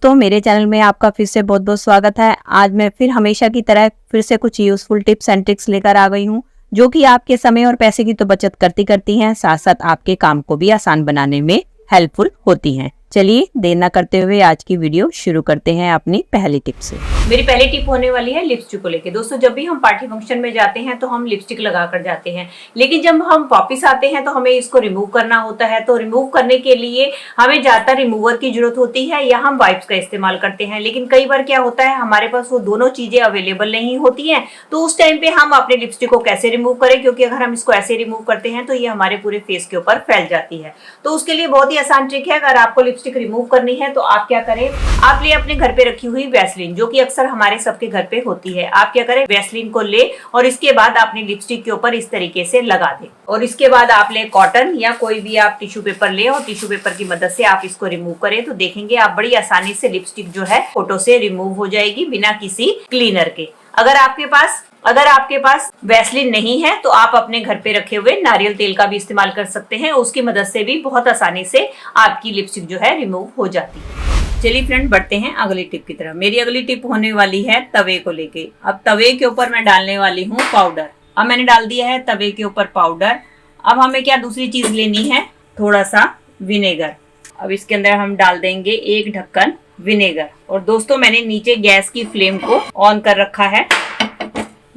दोस्तों, मेरे चैनल में आपका फिर से बहुत बहुत स्वागत है। आज मैं फिर हमेशा की तरह फिर से कुछ यूजफुल टिप्स एंड ट्रिक्स लेकर आ गई हूँ, जो कि आपके समय और पैसे की तो बचत करती हैं, साथ साथ आपके काम को भी आसान बनाने में हेल्पफुल होती हैं। चलिए देर न करते हुए आज की वीडियो शुरू करते हैं अपनी पहली टिप से। मेरी पहली टिप होने वाली है लिपस्टिक को लेके। दोस्तों, जब भी हम पार्टी फंक्शन में जाते हैं तो हम लिपस्टिक लगा कर जाते हैं, लेकिन जब हम वापस आते हैं तो हमें इसको रिमूव करना होता है। तो रिमूव करने के लिए हमें ज्यादातर रिमूवर की जरूरत होती है या हम वाइप्स का इस्तेमाल करते हैं। लेकिन कई बार क्या होता है, हमारे पास वो दोनों चीजें अवेलेबल नहीं होती है। तो उस टाइम पे हम अपने लिपस्टिक को कैसे रिमूव करें, क्योंकि अगर हम इसको ऐसे रिमूव करते हैं तो ये हमारे पूरे फेस के ऊपर फैल जाती है। तो उसके लिए बहुत ही आसान ट्रिक है। अगर आपको लिपस्टिक रिमूव करनी है तो आप क्या करें, आप ले अपने घर पे रखी हुई वैसलीन, जो कि अक्सर हमारे सबके घर पे होती है। आप क्या करें, वैसलीन को ले और इसके बाद अपनी लिपस्टिक के ऊपर इस तरीके से लगा दें। और इसके बाद आप ले कॉटन या कोई भी आप टिश्यू पेपर ले और टिश्यू पेपर की मदद से आप इसको रिमूव करें। तो देखेंगे आप बड़ी आसानी से लिपस्टिक जो है फोटो से रिमूव हो जाएगी बिना किसी क्लीनर के। अगर आपके पास वैसलीन नहीं है तो आप अपने घर पे रखे हुए नारियल तेल का भी इस्तेमाल कर सकते हैं। उसकी मदद से भी बहुत आसानी से आपकी लिपस्टिक जो है रिमूव हो जाती है। चलिए फ्रेंड, बढ़ते हैं अगली टिप की तरफ। मेरी अगली टिप होने वाली है तवे को लेके। अब तवे के ऊपर मैं डालने वाली हूँ पाउडर। अब मैंने डाल दिया है तवे के ऊपर पाउडर। अब हमें क्या दूसरी चीज लेनी है, थोड़ा सा विनेगर। अब इसके अंदर हम डाल देंगे एक ढक्कन विनेगर। और दोस्तों, मैंने नीचे गैस की फ्लेम को ऑन कर रखा है।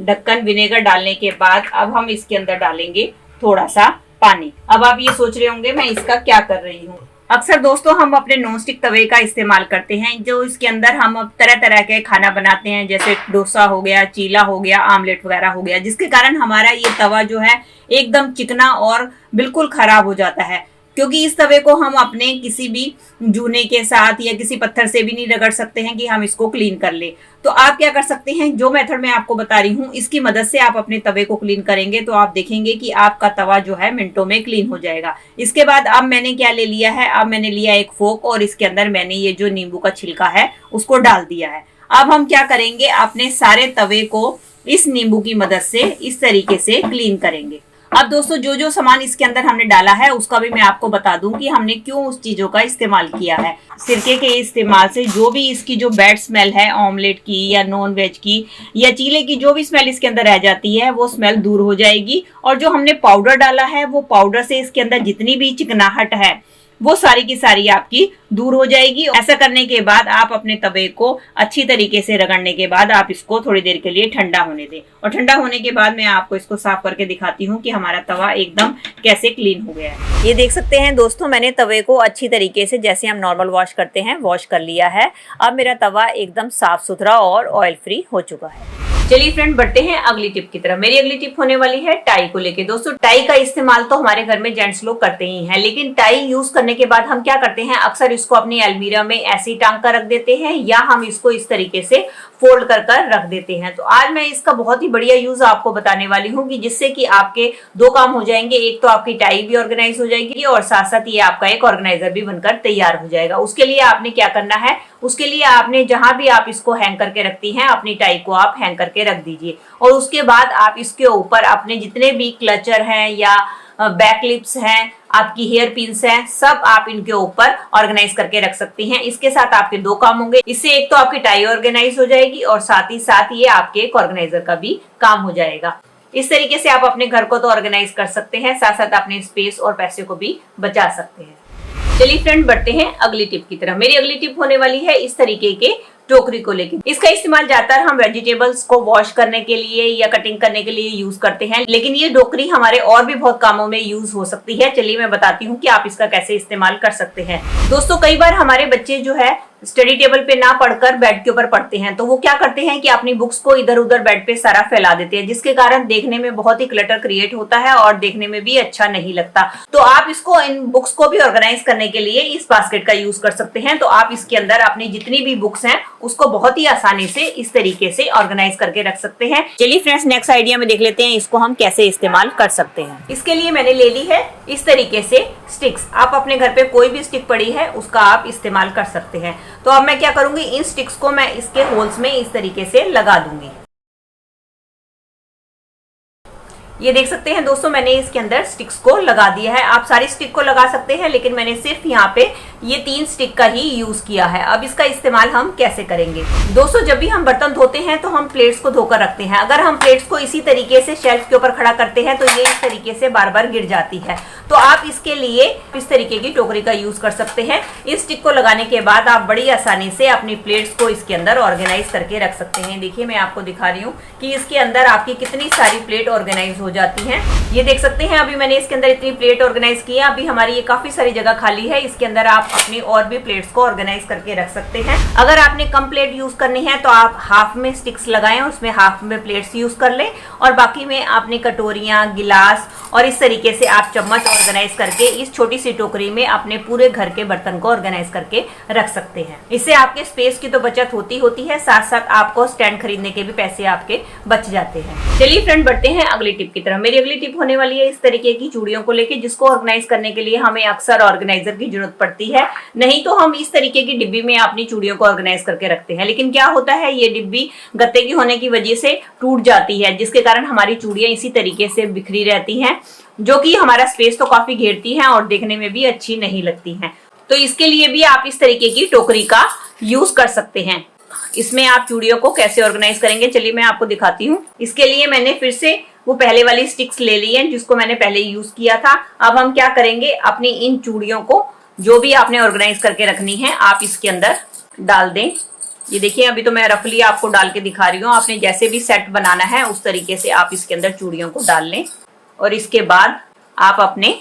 ढक्कन विनेगर डालने के बाद अब हम इसके अंदर डालेंगे थोड़ा सा पानी। अब आप ये सोच रहे होंगे मैं इसका क्या कर रही हूँ। अक्सर दोस्तों हम अपने नॉनस्टिक तवे का इस्तेमाल करते हैं, जो इसके अंदर हम अब तरह तरह के खाना बनाते हैं, जैसे डोसा हो गया, चीला हो गया, आमलेट वगैरह हो गया, जिसके कारण हमारा ये तवा जो है एकदम चिकना और बिल्कुल खराब हो जाता है। क्योंकि इस तवे को हम अपने किसी भी जूने के साथ या किसी पत्थर से भी नहीं रगड़ सकते हैं कि हम इसको क्लीन कर ले। तो आप क्या कर सकते हैं, जो मेथड मैं आपको बता रही हूँ इसकी मदद से आप अपने तवे को क्लीन करेंगे तो आप देखेंगे कि आपका तवा जो है मिनटों में क्लीन हो जाएगा। इसके बाद अब मैंने क्या ले लिया है, अब मैंने लिया एक फोक और इसके अंदर मैंने ये जो नींबू का छिलका है उसको डाल दिया है। अब हम क्या करेंगे, अपने सारे तवे को इस नींबू की मदद से इस तरीके से क्लीन करेंगे। अब दोस्तों, जो जो सामान इसके अंदर हमने डाला है उसका भी मैं आपको बता दूं कि हमने क्यों उस चीजों का इस्तेमाल किया है। सिरके के इस्तेमाल से जो भी इसकी जो बैड स्मेल है ऑमलेट की या नॉन वेज की या चीले की, जो भी स्मेल इसके अंदर रह जाती है वो स्मेल दूर हो जाएगी। और जो हमने पाउडर डाला है वो पाउडर से इसके अंदर जितनी भी चिकनाहट है वो सारी की सारी आपकी दूर हो जाएगी। ऐसा करने के बाद आप अपने तवे को अच्छी तरीके से रगड़ने के बाद आप इसको थोड़ी देर के लिए ठंडा होने दें। और ठंडा होने के बाद मैं आपको इसको साफ करके दिखाती हूँ कि हमारा तवा एकदम कैसे क्लीन हो गया है। ये देख सकते हैं दोस्तों, मैंने तवे को अच्छी तरीके से जैसे हम नॉर्मल वॉश करते हैं वॉश कर लिया है। अब मेरा तवा एकदम साफ सुथरा और ऑयल फ्री हो चुका है। चलिए फ्रेंड, बढ़ते हैं अगली टिप की तरफ। मेरी अगली टिप होने वाली है टाई को लेके। दोस्तों, टाई का इस्तेमाल तो हमारे घर में जेंट्स लोग करते ही हैं, लेकिन टाई यूज करने के बाद हम क्या करते हैं, अक्सर इसको अपनी अलमीरा में ऐसे ही टांग कर रख देते हैं या हम इसको इस तरीके से फोल्ड कर रख देते हैं। तो आज मैं इसका बहुत ही बढ़िया यूज आपको बताने वाली हूँ कि जिससे कि आपके दो काम हो जाएंगे। एक तो आपकी टाई भी ऑर्गेनाइज हो जाएगी और साथ साथ ये आपका एक ऑर्गेनाइजर भी बनकर तैयार हो जाएगा। उसके लिए आपने क्या करना है, उसके लिए आपने जहां भी आप इसको हैंग करके रखती हैं अपनी टाई को आप हैंग करके रख दीजिए। और उसके बाद आप इसके ऊपर अपने जितने भी क्लचर हैं या बैक क्लिप्स हैं, आपकी हेयर पिन्स हैं, सब आप इनके ऊपर ऑर्गेनाइज करके रख सकती हैं। इसके साथ आपके दो काम होंगे। इससे एक तो आपकी टाई ऑर्गेनाइज हो जाएगी और साथ ही साथ ये आपके एक ऑर्गेनाइजर का भी काम हो जाएगा। इस तरीके से आप अपने घर को तो ऑर्गेनाइज कर सकते हैं, साथ साथ अपने स्पेस और पैसे को भी बचा सकते हैं। चलिए फ्रेंड, बढ़ते हैं अगली टिप की तरफ। मेरी अगली टिप होने वाली है इस तरीके के टोकरी को लेकर। इसका इस्तेमाल ज्यादातर हम वेजिटेबल्स को वॉश करने के लिए या कटिंग करने के लिए यूज करते हैं, लेकिन ये टोकरी हमारे और भी बहुत कामों में यूज हो सकती है। चलिए मैं बताती हूँ कि आप इसका कैसे इस्तेमाल कर सकते हैं। दोस्तों, कई बार हमारे बच्चे जो है स्टडी टेबल पे ना पढ़कर बेड के ऊपर पढ़ते हैं, तो वो क्या करते हैं कि अपनी बुक्स को इधर उधर बेड पे सारा फैला देते हैं, जिसके कारण देखने में बहुत ही क्लटर क्रिएट होता है और देखने में भी अच्छा नहीं लगता। तो आप इसको, इन बुक्स को भी ऑर्गेनाइज करने के लिए इस बास्केट का यूज कर सकते हैं। तो आप इसके अंदर अपनी जितनी भी बुक्स हैं उसको बहुत ही आसानी से इस तरीके से ऑर्गेनाइज करके रख सकते हैं। चलिए फ्रेंड्स, नेक्स्ट आइडिया में देख लेते हैं इसको हम कैसे इस्तेमाल कर सकते हैं। इसके लिए मैंने ले ली है इस तरीके से स्टिक्स। आप अपने घर पे कोई भी स्टिक पड़ी है उसका आप इस्तेमाल कर सकते हैं। तो अब मैं क्या करूंगी, इन स्टिक्स को मैं इसके होल्स में इस तरीके से लगा दूंगी। ये देख सकते हैं दोस्तों, मैंने इसके अंदर स्टिक्स को लगा दिया है। आप सारी स्टिक को लगा सकते हैं, लेकिन मैंने सिर्फ यहाँ पे ये 3 स्टिक का ही यूज किया है। अब इसका इस्तेमाल हम कैसे करेंगे? दोस्तों, जब भी हम बर्तन धोते हैं तो हम प्लेट्स को धोकर रखते हैं। अगर हम प्लेट्स को इसी तरीके से शेल्फ के ऊपर खड़ा करते हैं तो ये इस तरीके से बार बार गिर जाती है। तो आप इसके लिए इस तरीके की टोकरी का यूज कर सकते हैं। इस स्टिक को लगाने के बाद आप बड़ी आसानी से अपनी प्लेट्स को इसके अंदर ऑर्गेनाइज करके रख सकते हैं। देखिए, मैं आपको दिखा रही हूँ कि इसके अंदर आपकी कितनी सारी प्लेट ऑर्गेनाइज हो जाती हैं। ये देख सकते हैं, अभी मैंने इसके अंदर इतनी प्लेट ऑर्गेनाइज की है। अभी हमारी ये काफी सारी जगह खाली है। इसके अंदर आप अपनी और भी प्लेट्स को ऑर्गेनाइज करके रख सकते हैं। अगर आपने कम प्लेट यूज करनी है तो आप हाफ में स्टिक्स लगाएं, उसमें हाफ में प्लेट्स यूज कर लें और बाकी में आपने कटोरियां, गिलास और इस तरीके से आप चम्मच ऑर्गेनाइज करके इस छोटी सी टोकरी में अपने पूरे घर के बर्तन को ऑर्गेनाइज करके रख सकते हैं। इससे आपके स्पेस की तो बचत होती है, साथ साथ आपको स्टैंड खरीदने के भी पैसे आपके बच जाते हैं। चलिए फ्रेंड, बढ़ते हैं अगली टिप की तरफ। मेरी अगली टिप होने वाली है इस तरीके की चूड़ियों को लेके, जिसको ऑर्गेनाइज करने के लिए हमें अक्सर ऑर्गेनाइजर की जरूरत पड़ती है। नहीं तो हम इस तरीके की डिब्बी में अपनी चूड़ियों को ऑर्गेनाइज करके रखते हैं, लेकिन क्या होता है, ये डिब्बी गत्ते की होने की वजह से टूट जाती है, जिसके कारण हमारी चूड़ियां इसी तरीके से बिखरी रहती हैं, जो कि हमारा स्पेस तो काफी घेरती हैं और देखने में भी अच्छी नहीं लगती हैं। तो इसके लिए भी आप इस तरीके की टोकरी का यूज कर सकते हैं। इसमें आप चूड़ियों को कैसे ऑर्गेनाइज करेंगे, चलिए मैं आपको दिखाती हूँ। इसके लिए मैंने फिर से वो पहले वाली स्टिक्स ले ली है जिसको मैंने पहले यूज किया था। अब हम क्या करेंगे, अपनी इन चूड़ियों को जो भी आपने ऑर्गेनाइज करके रखनी है आप इसके अंदर डाल दें। ये देखिए, अभी तो मैं रफली आपको डाल के दिखा रही हूँ। आपने जैसे भी सेट बनाना है उस तरीके से आप इसके अंदर चूड़ियों को डाल लें और इसके बाद आप अपने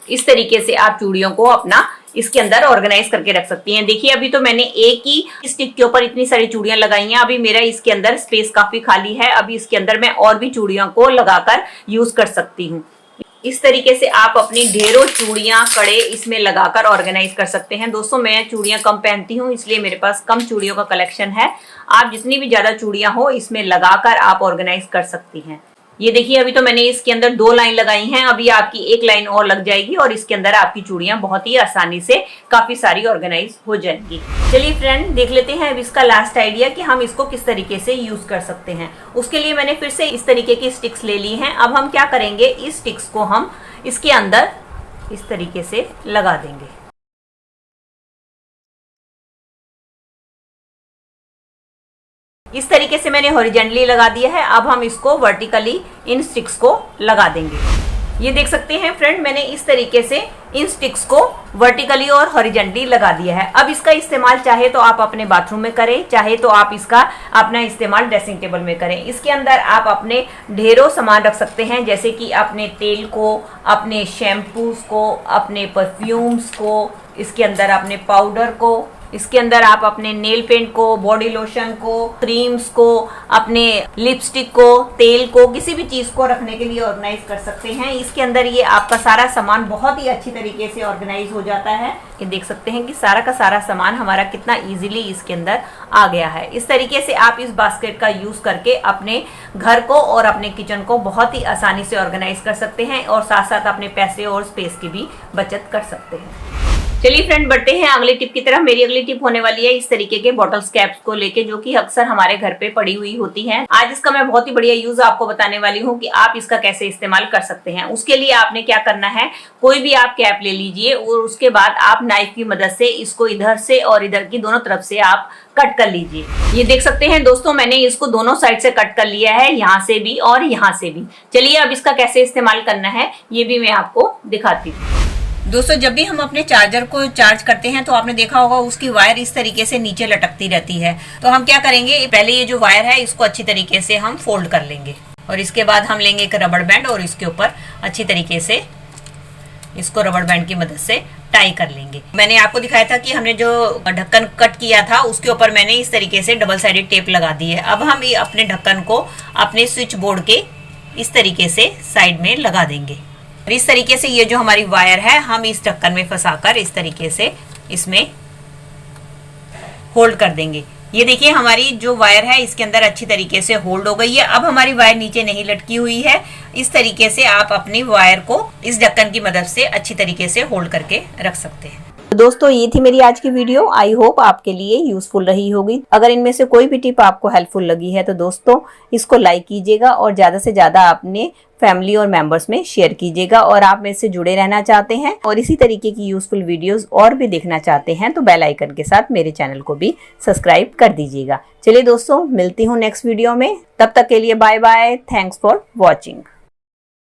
इस तरीके से आप चूड़ियों को अपना इसके अंदर ऑर्गेनाइज करके रख सकती हैं। देखिए, अभी तो मैंने एक ही स्टिक के ऊपर इतनी सारी चूड़ियां लगाई हैं। अभी मेरा इसके अंदर स्पेस काफी खाली है। अभी इसके अंदर मैं और भी चूड़ियों को लगाकर यूज कर सकती हूँ। इस तरीके से आप अपनी ढेरों चूड़ियां, कड़े इसमें लगाकर ऑर्गेनाइज कर सकते हैं। दोस्तों, मैं चूड़ियां कम पहनती हूँ, इसलिए मेरे पास कम चूड़ियों का कलेक्शन है। आप जितनी भी ज्यादा चूड़ियां हो इसमें लगाकर आप ऑर्गेनाइज कर सकती हैं। ये देखिए, अभी तो मैंने इसके अंदर 2 लाइन लगाई हैं। अभी आपकी 1 लाइन और लग जाएगी और इसके अंदर आपकी चूड़ियां बहुत ही आसानी से काफी सारी ऑर्गेनाइज हो जाएंगी। चलिए फ्रेंड, देख लेते हैं अब इसका लास्ट आइडिया कि हम इसको किस तरीके से यूज कर सकते हैं। उसके लिए मैंने फिर से इस तरीके की स्टिक्स ले ली हैं। अब हम क्या करेंगे, इस स्टिक्स को हम इसके अंदर इस तरीके से लगा देंगे। इस तरीके से मैंने हॉरिजॉन्टली लगा दिया है। अब हम इसको वर्टिकली इन स्टिक्स को लगा देंगे। ये देख सकते हैं फ्रेंड, मैंने इस तरीके से इन स्टिक्स को वर्टिकली और हॉरिजॉन्टली लगा दिया है। अब इसका इस्तेमाल चाहे तो आप अपने बाथरूम में करें, चाहे तो आप इसका अपना इस्तेमाल ड्रेसिंग टेबल में करें। इसके अंदर आप अपने ढेरों सामान रख सकते हैं, जैसे कि अपने तेल को, अपने शैम्पूस को, अपने परफ्यूम्स को, इसके अंदर अपने पाउडर को, इसके अंदर आप अपने नेल पेंट को, बॉडी लोशन को, क्रीम्स को, अपने लिपस्टिक को, तेल को, किसी भी चीज को रखने के लिए ऑर्गेनाइज कर सकते हैं। इसके अंदर ये आपका सारा सामान बहुत ही अच्छी तरीके से ऑर्गेनाइज हो जाता है। ये देख सकते हैं कि सारा का सारा सामान हमारा कितना इजीली इसके अंदर आ गया है। इस तरीके से आप इस बास्केट का यूज करके अपने घर को और अपने किचन को बहुत ही आसानी से ऑर्गेनाइज कर सकते हैं और साथ साथ अपने पैसे और स्पेस की भी बचत कर सकते हैं। चलिए फ्रेंड, बढ़ते हैं अगली टिप की तरफ। मेरी अगली टिप होने वाली है इस तरीके के बॉटल्स कैप्स को लेके, जो कि अक्सर हमारे घर पे पड़ी हुई होती हैं। आज इसका मैं बहुत ही बढ़िया यूज आपको बताने वाली हूँ कि आप इसका कैसे इस्तेमाल कर सकते हैं। उसके लिए आपने क्या करना है, कोई भी आप कैप ले लीजिए और उसके बाद आप नाइफ की मदद से इसको इधर से और इधर की दोनों तरफ से आप कट कर लीजिए। ये देख सकते हैं दोस्तों, मैंने इसको दोनों साइड से कट कर लिया है, यहाँ से भी और यहाँ से भी। चलिए अब इसका कैसे इस्तेमाल करना है ये भी मैं आपको दिखाती हूँ। दोस्तों, जब भी हम अपने चार्जर को चार्ज करते हैं तो आपने देखा होगा उसकी वायर इस तरीके से नीचे लटकती रहती है। तो हम क्या करेंगे, पहले ये जो वायर है इसको अच्छी तरीके से हम फोल्ड कर लेंगे और इसके बाद हम लेंगे एक रबड़ बैंड और इसके ऊपर अच्छी तरीके से इसको रबड़ बैंड की मदद से टाई कर लेंगे। मैंने आपको दिखाया था कि हमने जो ढक्कन कट किया था उसके ऊपर मैंने इस तरीके से डबल साइडेड टेप लगा दी है। अब हम अपने ढक्कन को अपने स्विच बोर्ड के इस तरीके से साइड में लगा देंगे। इस तरीके से ये जो हमारी वायर है हम इस ढक्कन में फंसाकर इस तरीके से इसमें होल्ड कर देंगे। ये देखिए, हमारी जो वायर है इसके अंदर अच्छी तरीके से होल्ड हो गई है। अब हमारी वायर नीचे नहीं लटकी हुई है। इस तरीके से आप अपनी वायर को इस ढक्कन की मदद से अच्छी तरीके से होल्ड करके रख सकते हैं। तो दोस्तों ये थी मेरी आज की वीडियो। आई होप आपके लिए यूजफुल रही होगी। अगर इनमें से कोई भी टिप आपको हेल्पफुल लगी है तो दोस्तों इसको लाइक कीजिएगा और ज्यादा से ज्यादा अपने फैमिली और मेंबर्स में शेयर कीजिएगा। और आप मेरे से जुड़े रहना चाहते हैं और इसी तरीके की यूजफुल वीडियोस और भी देखना चाहते हैं तो बेल आइकन के साथ मेरे चैनल को भी सब्सक्राइब कर दीजिएगा। चलिए दोस्तों, मिलती हूँ नेक्स्ट वीडियो में। तब तक के लिए bye bye. Thanks for watching.